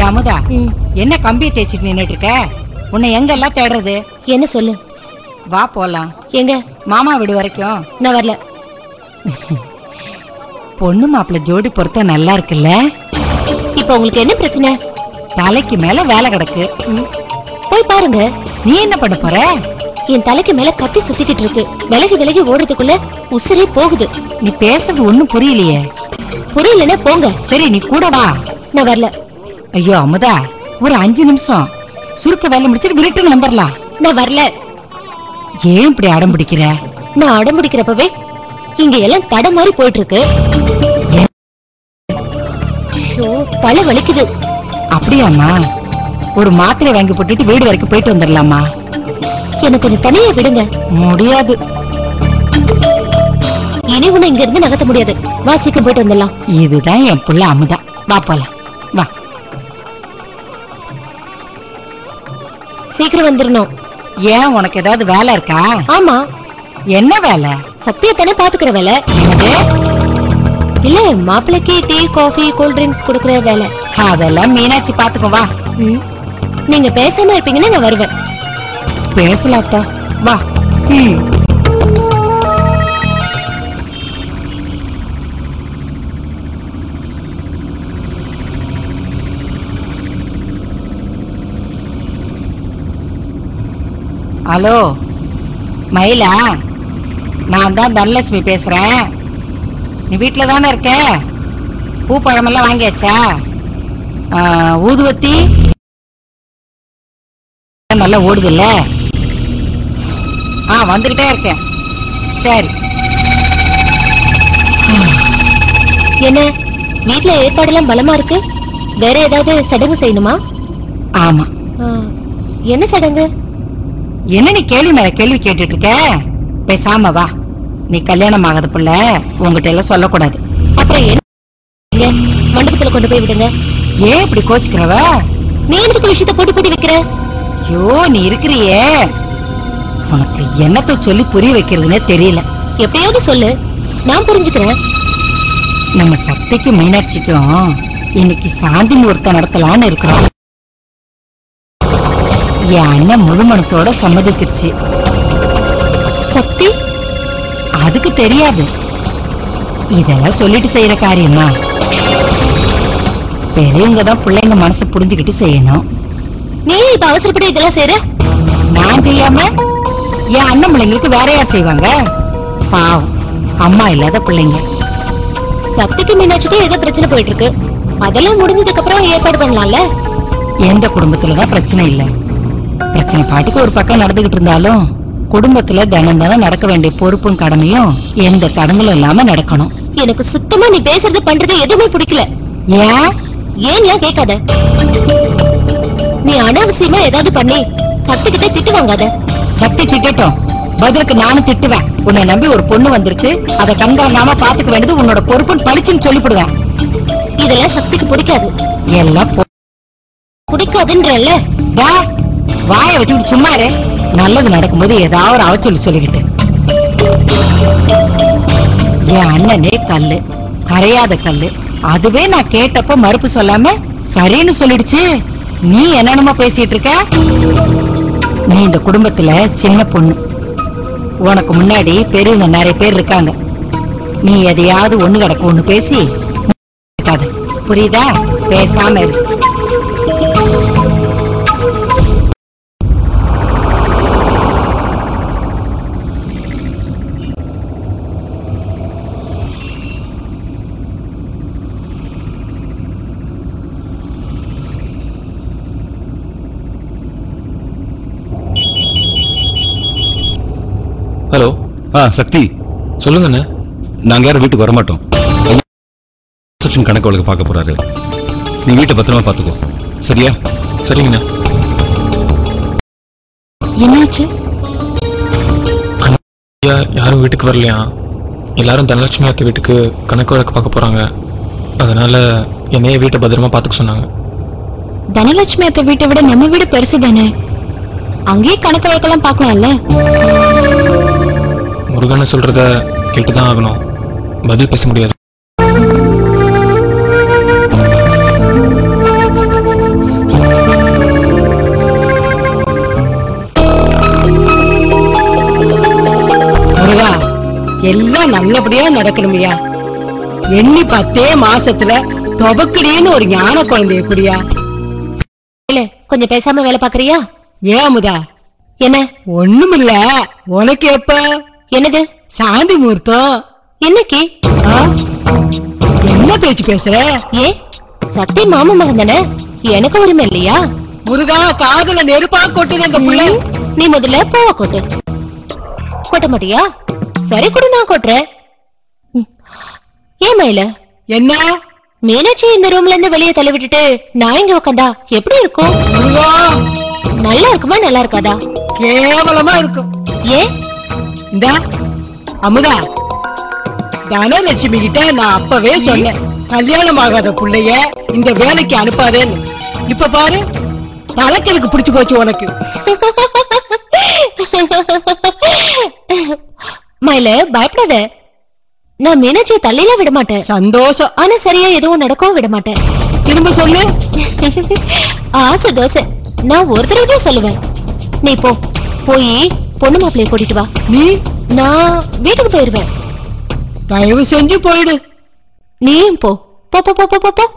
அமுதா, என்ன கம்பியை தேய்ச்சிட்டு நின்னுட்டு இருக்க? உன்னை எங்கெல்லாம் தேடுறது? என்ன சொல்லு. வா போலாம். எங்க? மாமா வீடு வரைக்கும். நான் வரல. பொண்ணு மாப்பிள்ள ஜோடி பொறுத்த நல்லா இருக்குல்ல? இப்ப உங்களுக்கு என்ன பிரச்சனை? தலைக்கு மேல வேலை கிடக்கு. போய் பாருங்க. நீ என்ன பண்ண போற? என் தலைக்கு மேல கத்தி சுத்திக்கிட்டு இருக்கு. விலகி விலகி ஓடுறதுக்குள்ள உசுரே போகுது. நீ பேசுறது ஒண்ணும் புரியலையே. புரியலன்னா போங்க. சரி, நீ கூட வா. நான் வரல. ஐயோ அமுதா, ஒரு 5 நிமிஷம் சுருக்க வேலை முடிச்சிட்டு விருட்டுன்னு வந்துடலாம். நான் வரல. ஏன் இப்படி அடம் பிடிக்கிற? நான் அடம் பிடிக்கிறப்பவே இங்க எல்லாம் தட மாதிரி போயிட்டு இருக்கு. தலை வலிக்குது. அப்படியாம்மா? ஒரு மாத்திரை வாங்கி போட்டுட்டு வீடு வரைக்கும் போயிட்டு வந்துடலாமா? எனக்கு கொஞ்சம் தனியா விடுங்க. முடியாது. இனி உன்னை இங்க இருந்து நகர்த்த முடியாது. வா, சீக்கிரம் போயிட்டு வந்துடலாம். இதுதான் என் புள்ள அமுதா. வா போலாம். வா, சீக்கிரம் வந்துடணும். ஏன், உனக்கு ஏதாவது வேலை இருக்கா? ஆமா. என்ன வேலை? சத்தியத்தானே பாத்துக்கிற வேலை. இல்ல, மாப்பிளைக்கு டீ, காஃபி, கூல் ட்ரிங்க்ஸ் குடுக்கற வேலை. அதெல்லாம் மீனாட்சி பாத்துக்கோ. வா. நீங்க பேசாம இருப்பீங்கன்னா நான் வருவேன். பேசலாத்தா, வா. ஹலோ மயிலா, நான் தான் தனலட்சுமி பேசுறேன். நீ வீட்டுல தானே இருக்க? பூ பழமெல்லாம் வாங்கியாச்சா? ஊதுவத்தி நல்லா ஓடுதுல்ல? வந்துகிட்டே இருக்கேன். சரி. என்ன வீட்டுல ஏற்பாடெல்லாம் பலமா இருக்கு? வேற ஏதாவது சடங்கு செய்யணுமா? ஆமா. என்ன சடங்கு? என்ன நீ கேள்வி மேல கேள்வி கேட்டுட்டு இருக்க? பேசாம வா. நீ கல்யாணம் ஆகாத புள்ள, உங்ககிட்ட எல்லாம் சொல்லக்கூடாது. அப்புறம் என்ன? மண்டபத்துல கொண்டு போய் விடுங்க. ஏன் இப்படி கோச்சுக்கிறவ? நீ எதுக்கு விஷயத்த போட்டு போட்டு வைக்கிற? ஐயோ, நீ இருக்கிறியே, உனக்கு என்னத்த சொல்லி புரிய வைக்கிறதுனே தெரியல. எப்படியாவது சொல்லு, நான் புரிஞ்சுக்கிறேன். நம்ம சக்திக்கு மீனாட்சிக்கும் இன்னைக்கு சாந்தி முகூர்த்தம் நடத்தலான்னு இருக்கிறோம். என் அண்ணன் முழு மனசோட சம்மதிச்சிருச்சு. சக்தி அதுக்கு தெரியாது. இதெல்லாம் சொல்லிட்டு செய்யற காரியமா? பெரியவங்க தான் பிள்ளைங்க மனசை புரிஞ்சுக்கிட்டு செய்யணும். நீ இப்ப அவசரப்பட்டு இதெல்லாம் செய்யற? நான் செய்யாம என் அண்ணன் பிள்ளைங்களுக்கு வேற யார் செய்வாங்க? பாவம், அம்மா இல்லாத பிள்ளைங்க. சக்திக்கு மீனாட்சிக்கும் ஏதோ பிரச்சனை போயிட்டு இருக்கு. அதெல்லாம் முடிஞ்சதுக்கு அப்புறம் ஏற்பாடு பண்ணலாம்ல. எந்த குடும்பத்துலதான் பிரச்சனை இல்ல. பிரச்சனை பாட்டுக்கு ஒரு பக்கம் நடந்துகிட்டு இருந்தாலும் குடும்பத்துல தினம் தினம் நடக்க வேண்டிய பொறுப்பும் கடமையும் எந்த தடங்களும் இல்லாம நடக்கணும். எனக்கு சுத்தமா நீ பேசுறது பண்றது எதுவுமே பிடிக்கல. ஏன்லாம் கேட்காத. நீ அனாவசியமா ஏதாவது பண்ணி சக்தி கிட்ட திட்டு வாங்காத. சக்தி திட்டட்டும், பதிலுக்கு நானும் திட்டுவேன். உன்னை நம்பி ஒரு பொண்ணு வந்திருக்கு, அதை கண்காணாம பாத்துக்க வேண்டியது உன்னோட பொறுப்புன்னு பழிச்சுன்னு சொல்லிவிடுவேன். இதெல்லாம் சக்திக்கு பிடிக்காது. எல்லாம் பிடிக்காதுன்றல்ல. வாய வச்சுக்கிட்டு சும்மா இரு. நல்லது நடக்கும்போது ஏதாவது ஒரு அவச்சொல்லி சொல்லிக்கிட்டு. என் அண்ணனே கல்லு, கரையாத கல்லு. அதுவே நான் கேட்டப்ப மறுப்பு சொல்லாம சரின்னு சொல்லிடுச்சு. நீ என்னென்னமோ பேசிட்டு இருக்க? நீ இந்த குடும்பத்துல சின்ன பொண்ணு. உனக்கு முன்னாடி பெரியவங்க நிறைய பேர் இருக்காங்க. நீ எதையாவது ஒண்ணு கிடக்கு ஒண்ணு பேசி புரியுதா? பேசாம இரு. ஹலோ. சக்தி சொல்லுங்கண்ணே. நாங்க யாரும் வீட்டுக்கு வரமாட்டோம். ரிசப்ஷன் கணக்கு வழக்கு பார்க்க போறாரு. நீ வீட்டை பத்திரமா பாத்துக்கோ, சரியா? சரிங்கண்ணா. என்னாச்சு? யாரும் வீட்டுக்கு வரலையா? எல்லாரும் தனலட்சுமி அத்தை வீட்டுக்கு கணக்கு வழக்கு பார்க்க போறாங்க. அதனால என்னைய வீட்டை பத்திரமா பாத்துக்க சொன்னாங்க. தனலட்சுமி அத்தை வீட்டை விட நம்ம வீடு பெருசு தானே, அங்கேயே கணக்கு வழக்கெல்லாம் பார்க்கலாம்ல. முருகனை சொல்றத கேட்டுதான் ஆகணும், பதில் பேச முடியாது. எல்லாம் நல்லபடியா நடக்கணுமையா. எண்ணி 10 மாசத்துல தொபக்கடின்னு ஒரு ஞான குழந்தைய குடியா. இல்ல கொஞ்சம் பேசாம வேலை பாக்குறியா? ஏன் அமுதா? என்ன? ஒண்ணுமில்ல. உனக்கு எப்ப? என்னது? சாந்தி முகூர்த்தம் இன்னைக்கு. என்ன பேச்சு பேசுற? ஏ சக்தி மாமா மகன் தானே, எனக்கு உரிமை இல்லையா? முருகா, காதுல நெருப்பா கொட்டுது அந்த புள்ள. நீ முதல்ல பூவ கொட்டு. கொட்ட மாட்டியா? சரி கொடு, நான் கொட்டுறேன். ஏன் மயில? என்ன? மீனாட்சி இந்த ரூம்ல இருந்து வெளியே தள்ளி விட்டுட்டு நான் இங்க உட்காந்தா எப்படி இருக்கும்? முருகா, நல்லா இருக்குமா நல்லா இருக்காதா? கேவலமா இருக்கும். ஏன்? இந்த அமுதா, தனலட்சுமி கிட்ட நான் அப்பவே சொன்னேன், கல்யாணம் ஆகாத புள்ளைய இந்த வேலைக்கு அனுப்பாதேன்னு. இப்ப பாரு, தலைக்கலுக்கு பிடிச்சு போச்சு உனக்கு. மயில பயப்படாத, நான் மீனாட்சியை தள்ளிலாம் விட மாட்டேன். சந்தோஷம். ஆனா சரியா எதுவும் நடக்கவும் விட மாட்டேன். திரும்ப சொல்லு. ஆசை தோசை, நான் ஒரு தடவை தான் சொல்லுவேன். நீ போய் பொண்ணு மாப்பிளைய கூட்டிட்டு வா. நீ? நான் வீட்டுக்கு போயிருவேன். தயவு செஞ்சு போயிடு. நீயும் போ போ போ போ போ போ.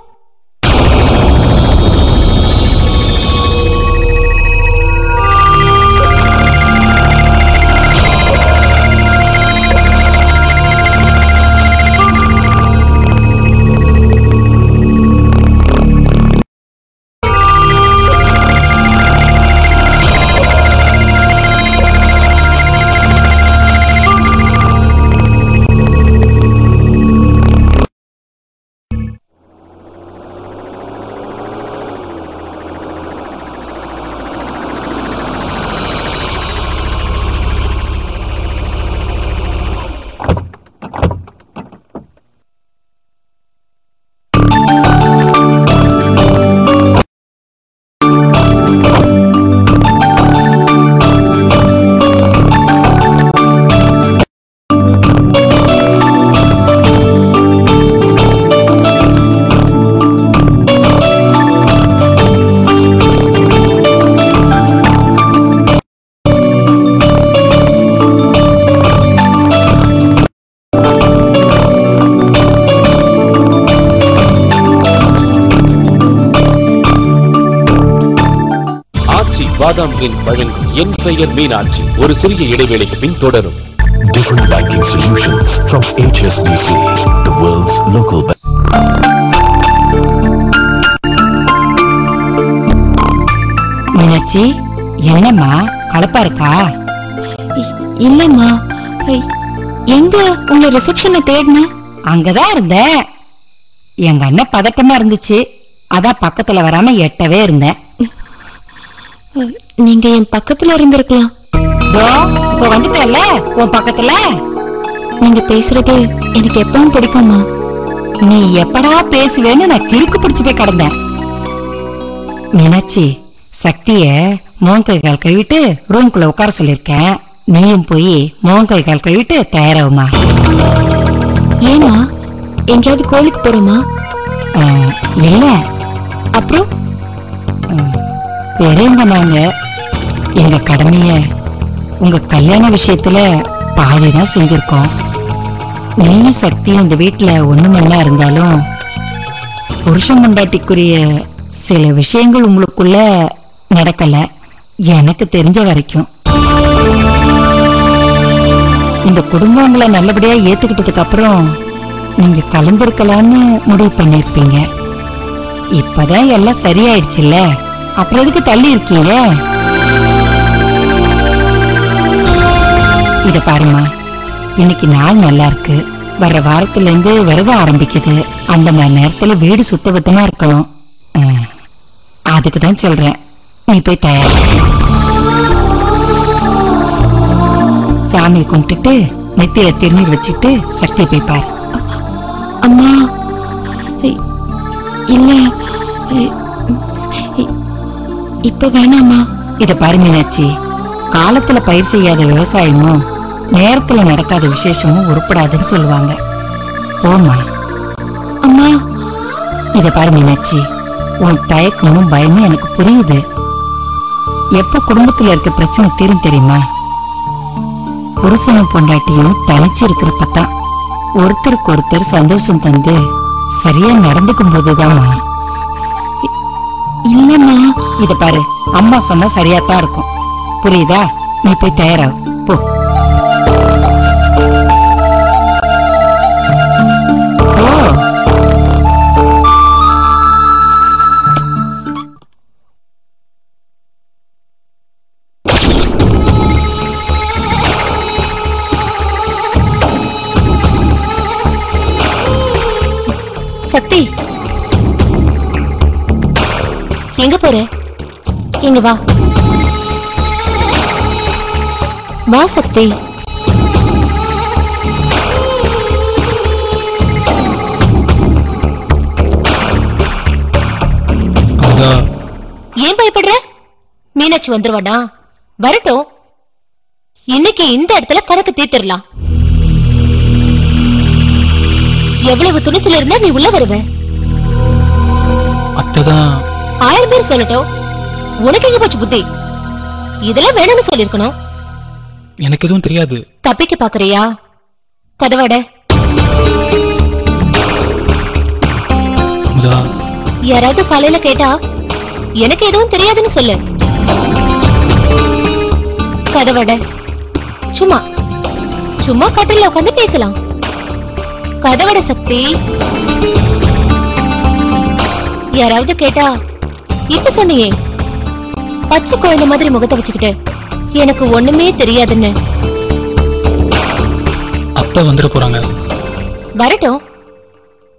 பாதாம் மின் வழங்கும் என் பெயர் மீனாட்சி ஒரு சிறிய இடைவேளைக்கு பின் தொடரும். Different banking solutions from HSBC, the world's local bank. Meenakshi, என்னம்மா கலப்பா இருக்கா? இல்லம்மா, எங்க உங்க ரிசப்ஷனை தேடின? அங்கதான் இருந்தேன். எங்க அண்ணன் பதட்டமா இருந்துச்சு, அதான் பக்கத்துல வராம எட்டவே இருந்தேன். நீங்க என் பக்கத்துல இருந்திருக்கலாம். இப்ப வந்துட்டல உன் பக்கத்துல. நீங்க பேசுறது எனக்கு எப்பவும் பிடிக்குமா? நீ எப்படா பேசுவேன்னு நான் கிறுக்கு பிடிச்சு போய் கிடந்தேன். மீனாட்சி, சக்திய மோன் கை கால் கழுவிட்டு ரூம்குள்ள உட்கார சொல்லிருக்கேன். நீயும் போய் மோன் கை கால் கழுவிட்டு தயாராகுமா. ஏமா, எங்கேயாவது கோயிலுக்கு போறோமா? இல்ல. அப்புறம் பெரியவங்க நாங்க எங்க கடமைய உங்க கல்யாண விஷயத்துல பாதிதான் செஞ்சிருக்கோம். நீயும் சக்தியும் இந்த வீட்டுல ஒண்ணுமண்ணா இருந்தாலும் புருஷன் பொண்டாட்டிக்குரிய சில விஷயங்கள் உங்களுக்குள்ள நடக்கல, எனக்கு தெரிஞ்ச வரைக்கும். இந்த குடும்பம் உங்களை நல்லபடியா ஏத்துக்கிட்டதுக்கு அப்புறம் நீங்க கலந்திருக்கலான்னு முடிவு பண்ணிருப்பீங்க. இப்பதான் எல்லாம் சரியாயிடுச்சுல்ல, அப்புறம் எதுக்கு தள்ளி இருக்கீங்க? இத பாருமா, இன்னைக்கு நாள் நல்லா இருக்கு. வர்ற வாரத்துல இருந்து விரதம் ஆரம்பிக்குது. அந்த மாதிரி நேரத்துல வீடு சுத்தபத்தமா இருக்கணும். அதுக்குதான் சொல்றேன், நீ போய் தயார். சாமியை கும்பிட்டுட்டு நெத்தியில திருநீர் வச்சுட்டு சக்தியை போய் பாரு. அம்மா, இல்ல இப்ப வேணாமா? இத பாரு மீனாட்சி, காலத்துல பயிர் செய்யாத விவசாயமும் நேரத்துல நடக்காத விசேஷமும் உருப்படாதுன்னு சொல்லுவாங்க. போமா. அம்மா, இத பாரு மீனாட்சி, உன் தயக்கமும் பயமும் எனக்கு புரியுது. எப்ப குடும்பத்துல இருக்க பிரச்சனை தீரும் தெரியுமா? புருஷனும் பொண்டாட்டியும் தனிச்சு இருக்கிறப்பதான் ஒருத்தருக்கு ஒருத்தர் சந்தோஷம் தந்து சரியா நடந்துக்கும் போதுதாம்மா. இல்லம்மா, இத பாரு, அம்மா சொன்னா சரியாத்தான் இருக்கும். புரியுதா? நீ போய் தயாராகு போ. சக்தி, எங்க போற? இங்க வா. வா சக்தி. ஏன் பயப்படுற? மீனாட்சி வந்துருவாடா. வரட்டும். இன்னைக்கு இந்த இடத்துல கணக்கு தீர்த்திடலாம். எவ்வளவு துணிச்சல் இருந்தா நீ உள்ள வருவ? அத்தைதான் 1000 பேர் சொல்லட்டும், உனக்கு எங்க போச்சு புத்தி? இதெல்லாம் வேணும்னு சொல்லிருக்கணும். எனக்கு எதுவும் தெரியாது. தப்பிக்க பாக்குறியா? கதவாட. அமுதா, யாராவது காலையில கேட்டா எனக்கு எதுவும் தெரியாதுன்னு சொல்லு. கதவாட. சும்மா சும்மா கட்டில உட்காந்து பேசலாம். கதவட சக்தி. யாராவது கேட்டா இப்ப சொன்னியே, பச்சை குழந்தை மாதிரி முகத்தை வச்சுக்கிட்டு எனக்கு ஒண்ணுமே தெரியாதுன்னு. அத்தை வந்துட போறாங்க. வரட்டும்.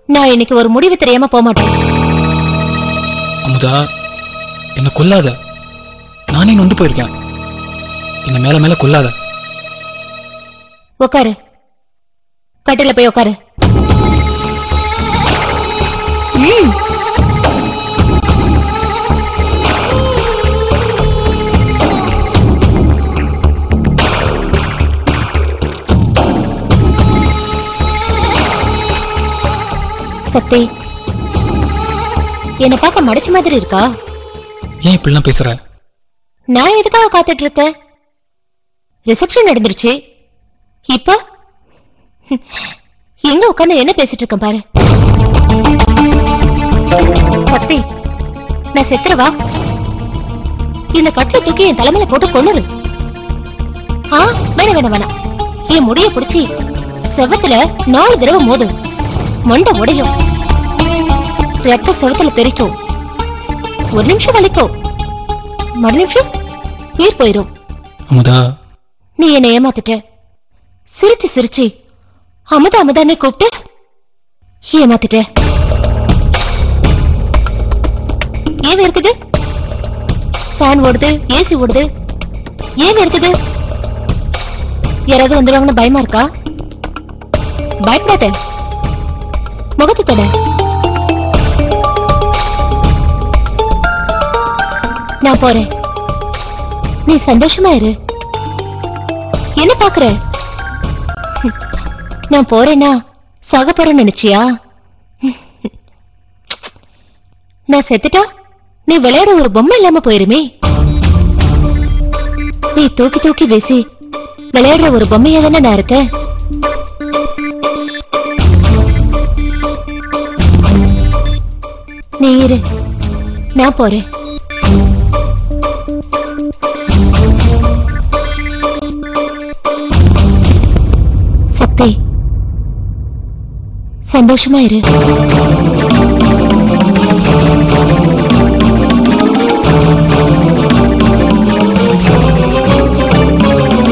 நான் இன்னைக்கு ஒரு முடிவு தெரியாம போக மாட்டேன். அமுதா, என்ன கொல்லாத. நானே நொந்து போயிருக்கேன். என்ன மேல மேல கொல்லாத. உக்காரு. கட்டில போய் உக்காரு. சக்தி, என்ன பார்க்க மடிச்ச மாதிரி இருக்கா? ஏன் இப்படிலாம் பேசுற? நான் எதுக்காக காத்துட்டு இருக்கேன்? ரிசப்ஷன் நடந்துருச்சு. இப்ப எங்க உட்கார்ந்து என்ன பேசிட்டு இருக்கேன் பாரு. சக்தி, நான் செத்துறவா? இந்த கட்டில தூக்கி என் தலைமையில போட்டு கொன்னுரு. வேணாம் வேணாம் வேணாம். என் முடிய பிடிச்சி செவத்துல 4 தடவை மோது. மண்டை உடையும். ரத்த செவத்துல தெரிக்கும். ஒரு நிமிஷம் வலிக்கும், மறு நிமிஷம் உயிர் போயிரும். அமுதா, நீ என்ன ஏமாத்திட்ட. சிரிச்சு சிரிச்சு அமுதா அமுதான்னு கூப்பிட்டு ஏமாத்திட்ட. ஏன் இருக்குது? ஃபேன் ஓடுது, ஏசி ஓடுது. ஏன் இருக்குது? யாராவது வந்துடுவாங்கன்னு பயமா இருக்கா? பயப்படாத. முகத்தை தொட. நான் போறேன். நீ சந்தோஷமா இரு. என்ன பாக்குற? நான் போறேன்னா சாக போறேன்னு நினைச்சியா? நான் செத்துட்டா நீ விளையாட ஒரு பொம்மை இல்லாம போயிருமே. நீ தூக்கி தூக்கி வீசி விளையாடுற ஒரு பொம்மையா தானே நான் இருக்கேன். நீ இரு, நான் போறேன். சக்தி, சந்தோஷமா இரு.